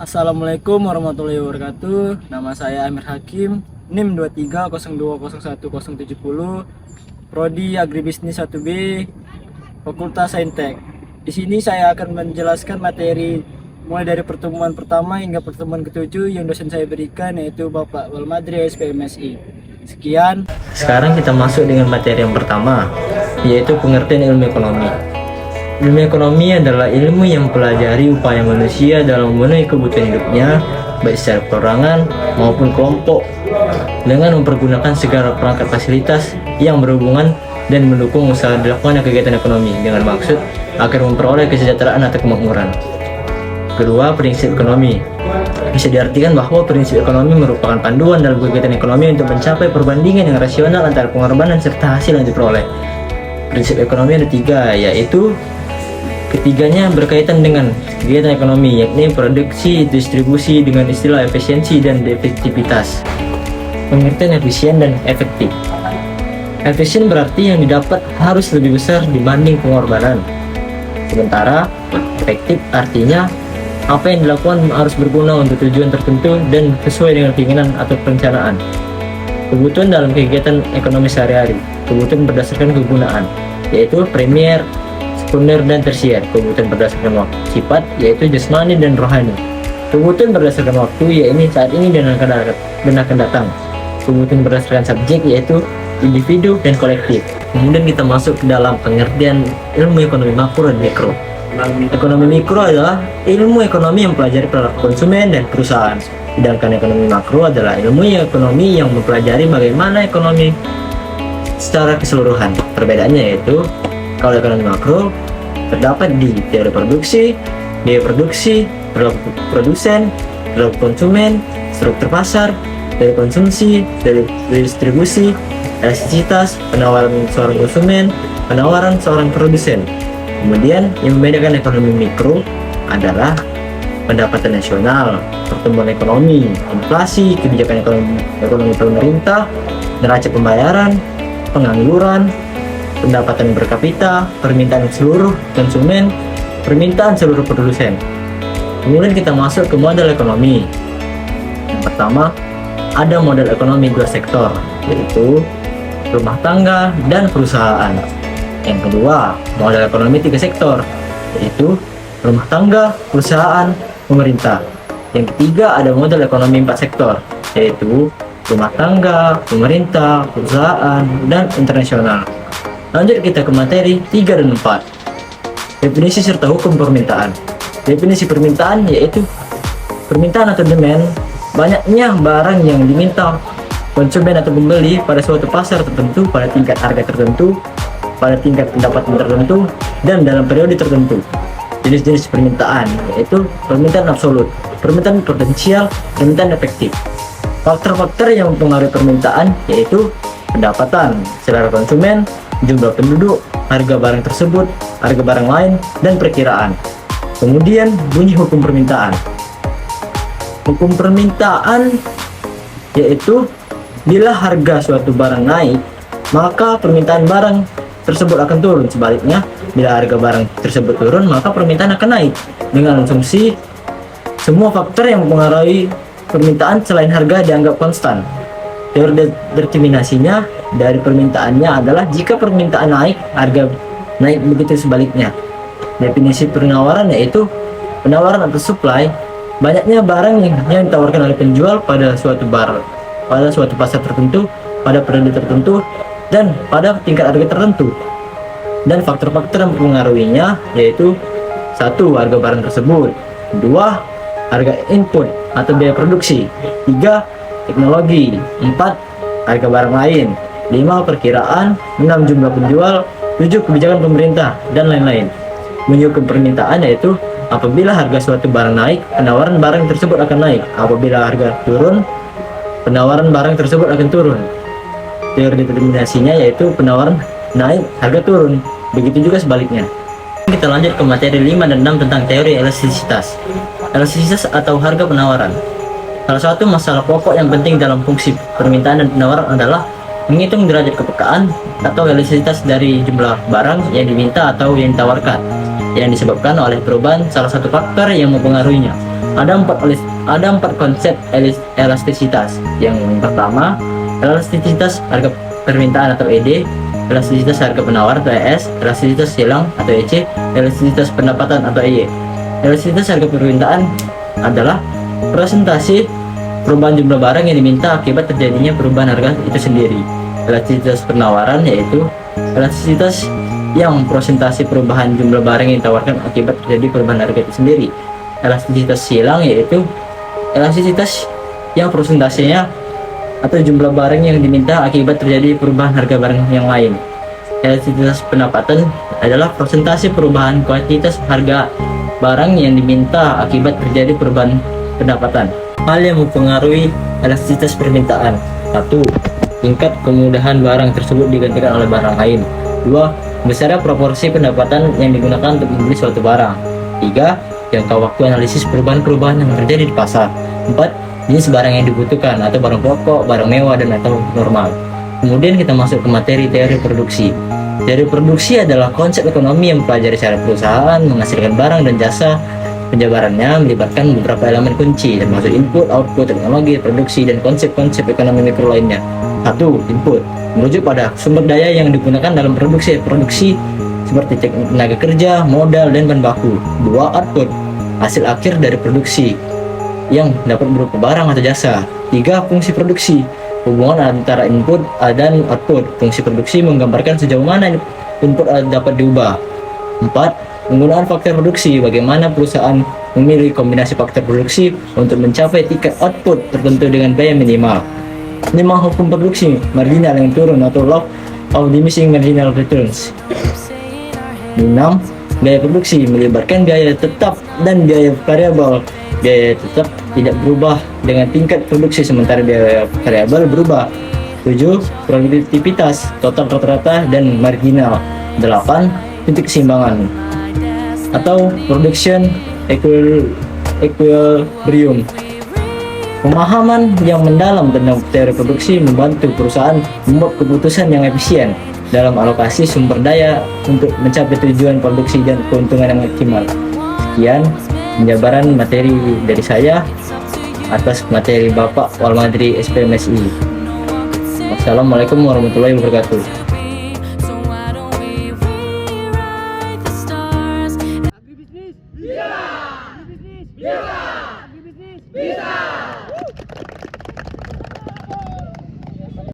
Assalamualaikum warahmatullahi wabarakatuh. Nama saya Amir Hakim, NIM 2302010070, Prodi Agribisnis 1B, Fakultas Saintek. Di sini saya akan menjelaskan materi mulai dari pertemuan pertama hingga pertemuan ketujuh yang dosen saya berikan, yaitu Bapak Walmadri SPMSI. Sekian. Sekarang kita masuk dengan materi yang pertama, yaitu pengertian ilmu ekonomi. Ilmu ekonomi adalah ilmu yang mempelajari upaya manusia dalam memenuhi kebutuhan hidupnya, baik secara perorangan maupun kelompok, dengan mempergunakan segala perangkat fasilitas yang berhubungan dan mendukung usaha dilakukan kegiatan ekonomi dengan maksud agar memperoleh kesejahteraan atau kemakmuran. Kedua, prinsip ekonomi. Bisa diartikan bahwa prinsip ekonomi merupakan panduan dalam kegiatan ekonomi untuk mencapai perbandingan yang rasional antara pengorbanan serta hasil yang diperoleh. Prinsip ekonomi ada tiga, yaitu ketiganya berkaitan dengan kegiatan ekonomi, yakni produksi, distribusi dengan istilah efisiensi dan efektivitas. Pengertian efisien dan efektif. Efisien berarti yang didapat harus lebih besar dibanding pengorbanan. Sementara efektif artinya apa yang dilakukan harus berguna untuk tujuan tertentu dan sesuai dengan keinginan atau perencanaan. Kebutuhan dalam kegiatan ekonomi sehari-hari. Kebutuhan berdasarkan kegunaan, yaitu primer, sekunder, dan tersier. Kebutuhan berdasarkan waktu sifat, yaitu jasmani dan rohani. Kebutuhan berdasarkan waktu, yaitu saat ini dan akan datang. Kebutuhan berdasarkan subjek, yaitu individu dan kolektif. Kemudian kita masuk ke dalam pengertian ilmu ekonomi makro dan mikro. Ekonomi mikro adalah ilmu ekonomi yang mempelajari perilaku konsumen dan perusahaan. Sedangkan ekonomi makro adalah ilmu ekonomi yang mempelajari bagaimana ekonomi secara keseluruhan. Perbedaannya yaitu, kalau ekonomi makro terdapat di teori produksi, biaya produksi, perilaku produsen, perilaku konsumen, struktur pasar, dari konsumsi, dari distribusi, elastisitas, penawaran seorang konsumen, penawaran seorang produsen. Kemudian yang membedakan ekonomi mikro adalah pendapatan nasional, pertumbuhan ekonomi, inflasi, kebijakan ekonomi pemerintah, neraca pembayaran, pengangguran, pendapatan per kapita, permintaan seluruh konsumen, permintaan seluruh produsen. Kemudian kita masuk ke model ekonomi. Yang pertama, ada model ekonomi dua sektor, yaitu rumah tangga dan perusahaan. Yang kedua, model ekonomi tiga sektor, yaitu rumah tangga, perusahaan, pemerintah. Yang ketiga, ada model ekonomi empat sektor, yaitu rumah tangga, pemerintah, perusahaan, dan internasional. Lanjut kita ke materi 3 dan 4. Definisi serta hukum permintaan. Definisi permintaan yaitu permintaan atau demand, banyaknya barang yang diminta konsumen atau pembeli pada suatu pasar tertentu pada tingkat harga tertentu, pada tingkat pendapatan tertentu, dan dalam periode tertentu. Jenis-jenis permintaan yaitu permintaan absolut, permintaan potensial, permintaan efektif. Faktor-faktor yang mempengaruhi permintaan yaitu pendapatan, selera konsumen, jumlah penduduk, harga barang tersebut, harga barang lain, dan perkiraan. Kemudian bunyi hukum permintaan. Hukum permintaan yaitu bila harga suatu barang naik, maka permintaan barang tersebut akan turun. Sebaliknya, bila harga barang tersebut turun, maka permintaan akan naik. Dengan asumsi semua faktor yang mempengaruhi permintaan selain harga dianggap konstan. Teori determinasinya dari permintaannya adalah jika permintaan naik, harga naik, begitu sebaliknya. Definisi penawaran yaitu penawaran atau supply, banyaknya barang yang ditawarkan oleh penjual pada suatu pasar tertentu, pada periode tertentu, dan pada tingkat harga tertentu. Dan faktor-faktor yang mempengaruhinya yaitu 1. Harga barang tersebut, 2. Harga input atau biaya produksi, 3. Teknologi, 4. Harga barang lain, 5. Perkiraan, 6. Jumlah penjual, 7. Kebijakan pemerintah, dan lain-lain. Menyukai permintaan yaitu apabila harga suatu barang naik, penawaran barang tersebut akan naik. Apabila harga turun, penawaran barang tersebut akan turun. Teori determinasinya yaitu penawaran naik, harga turun. Begitu juga sebaliknya. Kita lanjut ke materi 5 dan 6 tentang teori elastisitas. Elastisitas atau harga penawaran. Salah satu masalah pokok yang penting dalam fungsi permintaan dan penawaran adalah menghitung derajat kepekaan atau elastisitas dari jumlah barang yang diminta atau yang ditawarkan, yang disebabkan oleh perubahan salah satu faktor yang mempengaruhinya. Ada empat konsep elastisitas. Yang pertama, elastisitas harga permintaan atau ED, elastisitas harga penawar atau ES, elastisitas silang atau EC, elastisitas pendapatan atau EY. Elastisitas harga permintaan adalah presentasi perubahan jumlah barang yang diminta akibat terjadinya perubahan harga itu sendiri. Elastisitas penawaran yaitu elastisitas yang presentasi perubahan jumlah barang yang ditawarkan akibat terjadi perubahan harga itu sendiri. Elastisitas silang yaitu elastisitas yang presentasinya atau jumlah barang yang diminta akibat terjadi perubahan harga barang yang lain. Elastisitas pendapatan adalah presentasi perubahan kuantitas harga barang yang diminta akibat terjadi perubahan pendapatan. Hal yang mempengaruhi elastisitas permintaan: 1. Tingkat kemudahan barang tersebut digantikan oleh barang lain. 2. Besarnya proporsi pendapatan yang digunakan untuk membeli suatu barang. 3. Jangka waktu analisis perubahan-perubahan yang terjadi di pasar. 4. Jenis barang yang dibutuhkan atau barang pokok, barang mewah, dan atau normal. Kemudian kita masuk ke materi teori produksi. Teori produksi adalah konsep ekonomi yang mempelajari cara perusahaan menghasilkan barang dan jasa. Penjabarannya melibatkan beberapa elemen kunci termasuk input, output, teknologi, produksi, dan konsep-konsep ekonomi mikro lainnya. 1. Input merujuk pada sumber daya yang digunakan dalam produksi seperti tenaga kerja, modal, dan bahan baku. 2. Output hasil akhir dari produksi yang dapat berupa barang atau jasa. 3. Fungsi produksi hubungan antara input dan output. Fungsi produksi menggambarkan sejauh mana input dapat diubah. 4. Penggunaan faktor produksi, bagaimana perusahaan memilih kombinasi faktor produksi untuk mencapai tingkat output tertentu dengan biaya minimal. 5. Hukum produksi marginal yang turun atau law of diminishing marginal returns. 6. Biaya produksi melibatkan biaya tetap dan biaya variabel. Biaya tetap tidak berubah dengan tingkat produksi, sementara biaya variabel berubah. 7. Produktivitas total rata-rata dan marginal. 8. Titik keseimbangan atau production equilibrium. Pemahaman yang mendalam tentang teori produksi membantu perusahaan membuat keputusan yang efisien dalam alokasi sumber daya untuk mencapai tujuan produksi dan keuntungan yang maksimal. Sekian penjabaran materi dari saya atas materi Bapak Walmadri SPMSI. Wassalamualaikum warahmatullahi wabarakatuh.